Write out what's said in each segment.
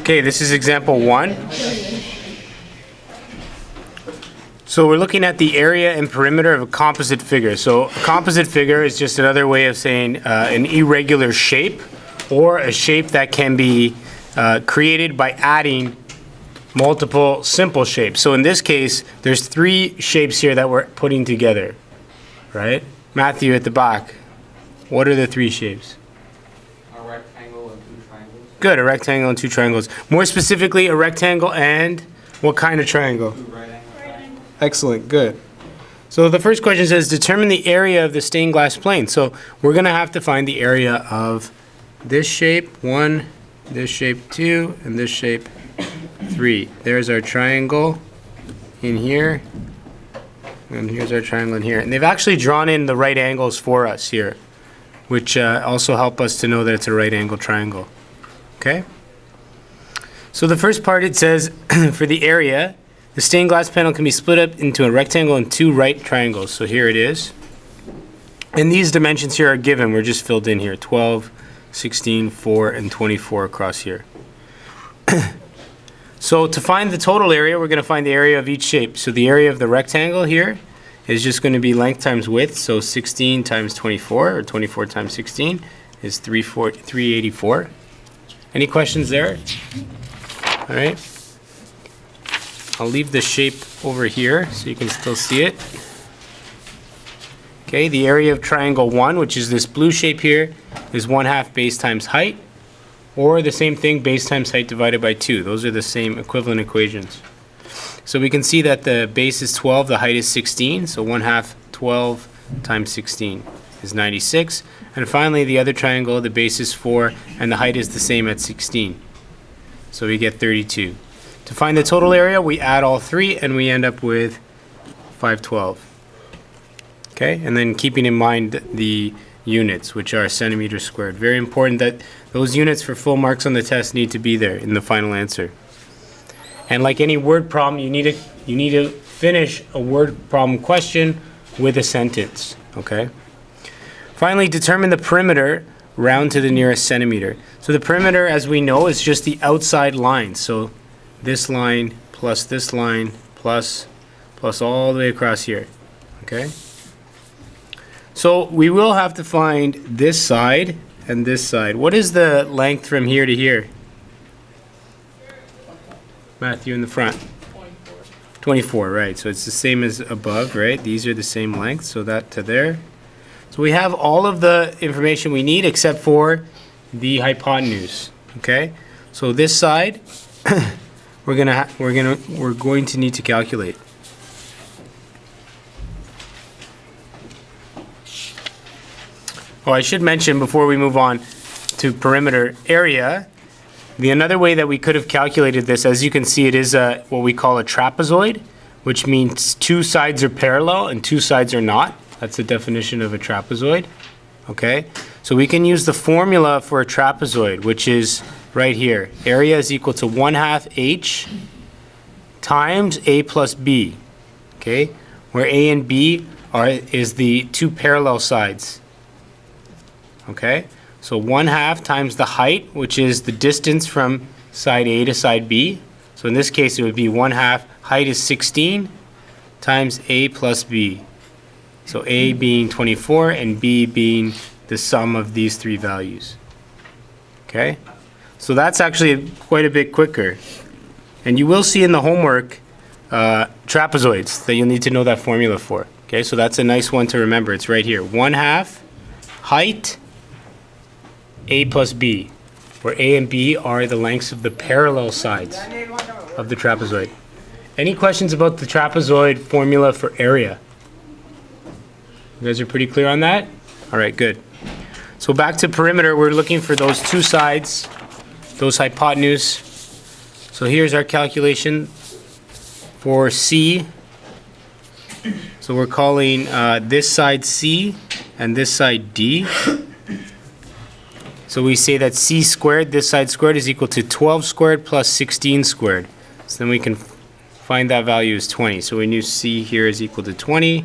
Okay, this is example 1. So we're looking at the area and perimeter of a composite figure. So a composite figure is just another way of saying an irregular shape, or a shape that can be created by adding multiple simple shapes. So in this case, there's 3 shapes here that we're putting together, right? Matthew at the back, what are the 3 shapes? A rectangle and 2 triangles. Good, a rectangle and 2 triangles. More specifically, a rectangle and what kind of triangle? 2 right angles. Excellent, good. So the first question says, determine the area of the stained glass plane. So we're going to have to find the area of this shape 1, this shape 2, and this shape 3. There's our triangle in here, and here's our triangle in here. And they've actually drawn in the right angles for us here, which also help us to know that it's a right angle triangle. Okay? So the first part, it says, for the area, the stained glass panel can be split up into a rectangle and 2 right triangles. So here it is. And these dimensions here are given. We're just filled in here. 12, 16, 4, and 24 across here. So to find the total area, we're going to find the area of each shape. So the area of the rectangle here is just going to be length times width. So 16 times 24, or 24 times 16, is 384. Any questions there? All right. I'll leave the shape over here so you can still see it. Okay, the area of triangle 1, which is this blue shape here, is 1/2 base times height, or the same thing, base times height divided by 2. Those are the same equivalent equations. So we can see that the base is 12, the height is 16, so 1/2 12 times 16 is 96. And finally, the other triangle, the base is 4, and the height is the same at 16. So we get 32. To find the total area, we add all 3, and we end up with 512. Okay, and then keeping in mind the units, which are centimeters squared. Very important that those units for full marks on the test need to be there in the final answer. And like any word problem, you need to finish a word problem question with a sentence. Okay. Finally, determine the perimeter round to the nearest centimeter. So the perimeter, as we know, is just the outside line. So this line plus all the way across here. Okay. So we will have to find this side and this side. What is the length from here to here? Matthew in the front. 24. 24, right. So it's the same as above, right? These are the same length, so that to there. So we have all of the information we need except for the hypotenuse. Okay? So this side we're going to need to calculate. Oh, I should mention before we move on to perimeter area, another way that we could have calculated this, as you can see, it is what we call a trapezoid, which means 2 sides are parallel and 2 sides are not. That's the definition of a trapezoid. Okay, so we can use the formula for a trapezoid, which is right here. Area is equal to 1/2 h times a plus b. Okay, where a and b is the 2 parallel sides. Okay, so 1/2 times the height, which is the distance from side A to side B. So in this case, it would be 1/2. Height is 16 times A plus B. So A being 24 and B being the sum of these 3 values. Okay, so that's actually quite a bit quicker. And you will see in the homework trapezoids that you'll need to know that formula for. Okay, so that's a nice one to remember. It's right here. 1/2 height A plus B, where A and B are the lengths of the parallel sides of the trapezoid. Any questions about the trapezoid formula for area? You guys are pretty clear on that? All right, good. So back to perimeter, we're looking for those 2 sides, those hypotenuse. So here's our calculation for C. So we're calling this side C and this side D. So we say that C squared, this side squared, is equal to 12 squared plus 16 squared. So then we can find that value as 20. So we knew C here is equal to 20.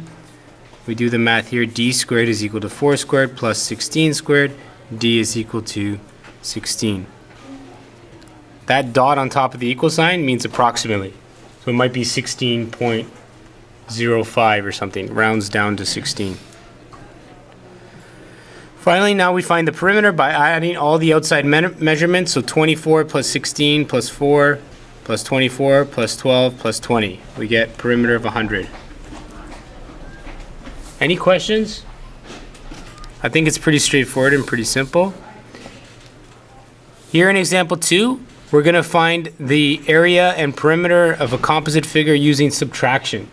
We do the math here. D squared is equal to 4 squared plus 16 squared. D is equal to 16. that dot on top of the equal sign means approximately. So it might be 16.05 or something, rounds down to 16. Finally, now we find the perimeter by adding all the outside measurements. So 24 plus 16 plus 4 plus 24 plus 12 plus 20. We get perimeter of 100. Any questions? I think it's pretty straightforward and pretty simple. Here in example 2, we're going to find the area and perimeter of a composite figure using subtraction.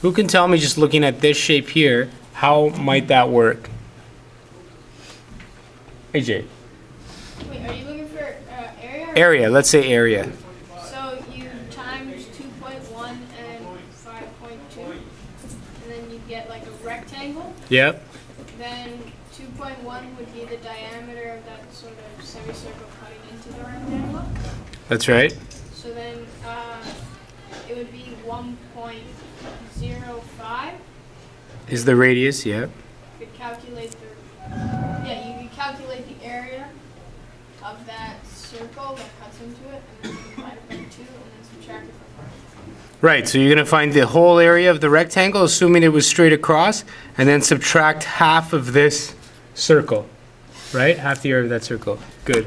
Who can tell me, just looking at this shape here, how might that work? AJ. Wait, are you looking for area? Area, let's say area. So you times 2.1 and 5.2, and then you get like a rectangle. Yep. Then 2.1 would be the diameter of that sort of semicircle cutting into the rectangle. That's right. So then it would be 1.05. Is the radius, yeah. You could calculate the you could calculate the area of that circle that cuts into it, and then divide it by 2, and then subtract it from it. Right, so you're going to find the whole area of the rectangle, assuming it was straight across, and then subtract half of this circle, right? Half the area of that circle. Good.